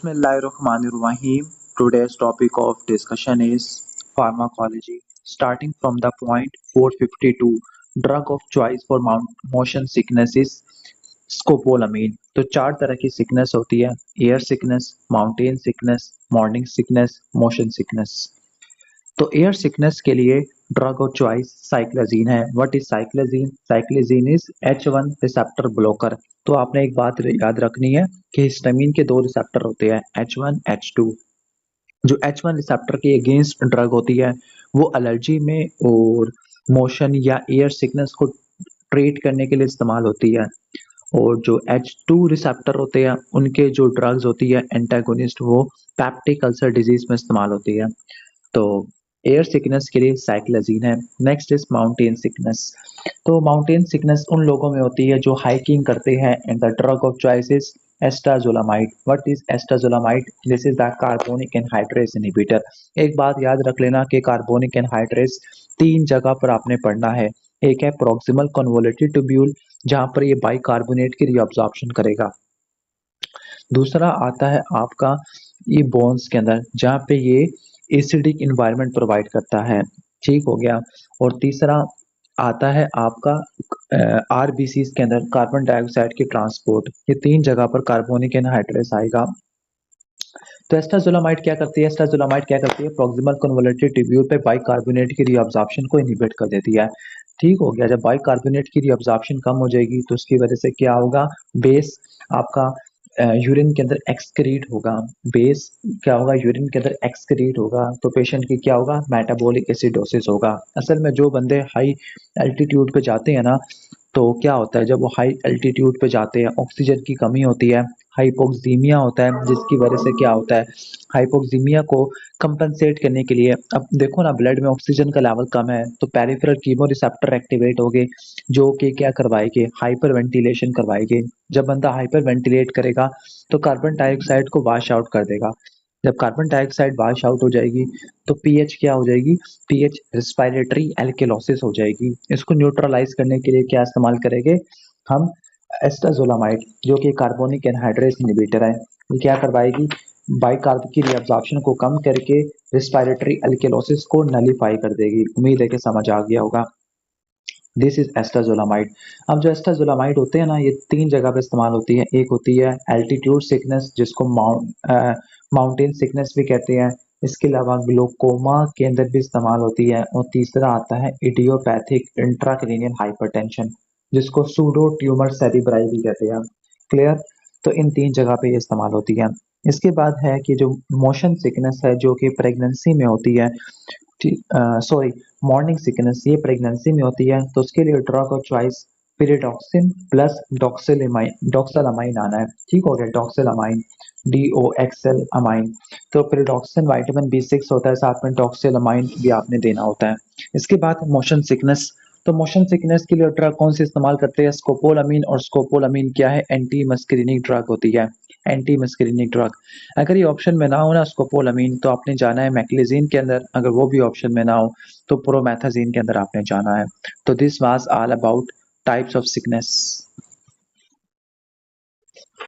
Bismillahirrahmanirrahim. Today's topic of discussion is pharmacology. Starting from the point 452, drug of choice for motion sickness is scopolamine. तो चार तरह की sickness होती है, air sickness, mountain sickness, morning sickness, motion sickness. तो air sickness के लिए drug of choice cyclizine है। What is cyclizine? Cyclizine is H1 receptor blocker. तो आपने एक बात याद रखनी है कि हिस्टामिन के दो रिसेप्टर होते हैं, H1 H2। जो H1 रिसेप्टर के अगेंस्ट ड्रग होती है वो एलर्जी में और मोशन या एयर सिकनेस को ट्रीट करने के लिए इस्तेमाल होती है, और जो H2 रिसेप्टर होते हैं उनके जो ड्रग्स होती है एंटागोनिस्ट, वो पैप्टिक अल्सर डिजीज में इस्तेमाल होती है। तो एयर सिकनेस के लिए साइक्लोजीन है। Next is mountain sickness. तो माउंटेन सिकनेस उन लोगों में होती है जो हाइकिंग करते हैं, and the drug of choice is acetazolamide. What is acetazolamide? This is the carbonic anhydrase inhibitor. एक बात याद रख लेना कि कार्बोनिक एनहाइड्रेस तीन जगह पर आपने पढ़ना है। एक है प्रॉक्सिमल कन्वोलेटेड ट्यूब्यूल, जहां पर ये बाइकार्बोनेट की रीअब्जॉर्प्शन करेगा। दूसरा आता है आपका ये बोन्स के अंदर, जहाँ पे ये एसिडिक इन्वायरमेंट प्रोवाइड करता है, ठीक हो गया। और तीसरा आता है आपका आरबीसी के अंदर कार्बन डाइऑक्साइड की ट्रांसपोर्ट। ये तीन जगह पर कार्बोनिक एनहाइड्रेस आएगा। तो एस्टाजोलामाइड क्या करती है? एस्टाजोलामाइड क्या करती है? प्रॉक्सिमल कन्वोलेटेड ट्यूब्यूल पे बाइकार्बोनेट की रीअब्जॉर्प्शन को इनहिबिट कर देती है, ठीक हो गया। जब बाइकार्बोनेट की रीअब्जॉर्प्शन कम हो जाएगी तो उसकी वजह से क्या होगा? बेस आपका यूरिन के अंदर एक्सक्रीट होगा। बेस क्या होगा? यूरिन के अंदर एक्सक्रीट होगा, तो पेशेंट की क्या होगा? मेटाबॉलिक एसिडोसिस होगा। असल में जो बंदे हाई एल्टीट्यूड पे जाते हैं ना, तो क्या होता है, जब वो हाई एल्टीट्यूड पे जाते हैं ऑक्सीजन की कमी होती है, हाइपोक्सीमिया होता है, जिसकी वजह से क्या होता है, हाइपोक्सीमिया को कंपनसेट करने के लिए, अब देखो ना ब्लड में ऑक्सीजन का लेवल कम है तो पेरिफेरल कीमो रिसेप्टर एक्टिवेट हो गए, जो कि क्या करवाएंगे? हाइपर वेंटिलेशन करवाएंगे। जब बंदा हाइपर वेंटिलेट करेगा तो कार्बन डाइऑक्साइड को वाश आउट कर देगा। जब कार्बन डाइऑक्साइड वाश आउट हो जाएगी तो पीएच क्या हो जाएगी? पीएच रिस्पायरेटरी एल्केलोसिस हो जाएगी। इसको न्यूट्रलाइज करने के लिए क्या इस्तेमाल करेंगे हम? एस्टाजोलामाइड, जो कि कार्बोनिक एनहाइड्रेस इनहिबिटर है। ये क्या करवाएगी? बाइकार्ब की रिअब्जॉर्प्शन को कम करके रिस्पायरेटरी एल्केलोसिस को नलीफाई कर देगी। उम्मीद है कि समझ आ गया होगा। This is acetazolamide. अब जो एस्टाजोलामाइड होते हैं ना, ये तीन जगह पे इस्तेमाल होती है। एक होती है एल्टीट्यूड सिकनेस, जिसको माउंटेन सिकनेस भी कहते हैं। इसके अलावा ग्लोकोमा के अंदर भी इस्तेमाल होती है। और तीसरा आता है इडियोपैथिक इंट्राक्रेनियल हाइपरटेंशन, जिसको सूडो ट्यूमर सेरिब्राई भी कहते हैं। क्लियर? तो इन तीन जगह पे ये इस्तेमाल होती है। इसके बाद है कि जो मोशन सिकनेस है, जो कि प्रेगनेंसी में होती है, सॉरी, मॉर्निंग सिकनेस, ये प्रेगनेंसी में होती है। तो उसके लिए ड्रग ऑफ चॉइस पिरिडॉक्सिन प्लस डॉक्सेलामाइन आना है, ठीक हो गया। डॉक्सेलामाइन, DOXL अमाइन। तो पिरिडॉक्सिन विटामिन B6 होता है, साथ में डॉक्सेलामाइन भी आपने देना होता है। इसके बाद मोशन सिकनेस। तो मोशन सिकनेस के लिए ड्रग कौन सी इस्तेमाल करते हैं? स्कोपोलामीन। और स्कोपोलामीन क्या है? एंटी मस्करीनिक ड्रग होती है, एंटी मस्करीनिक ड्रग। अगर ये ऑप्शन में ना हो ना स्कोपोलामीन, तो आपने जाना है मैक्लिजीन के अंदर। अगर वो भी ऑप्शन में ना हो तो प्रोमेथाजीन के अंदर आपने जाना है। तो this was all about types of sickness.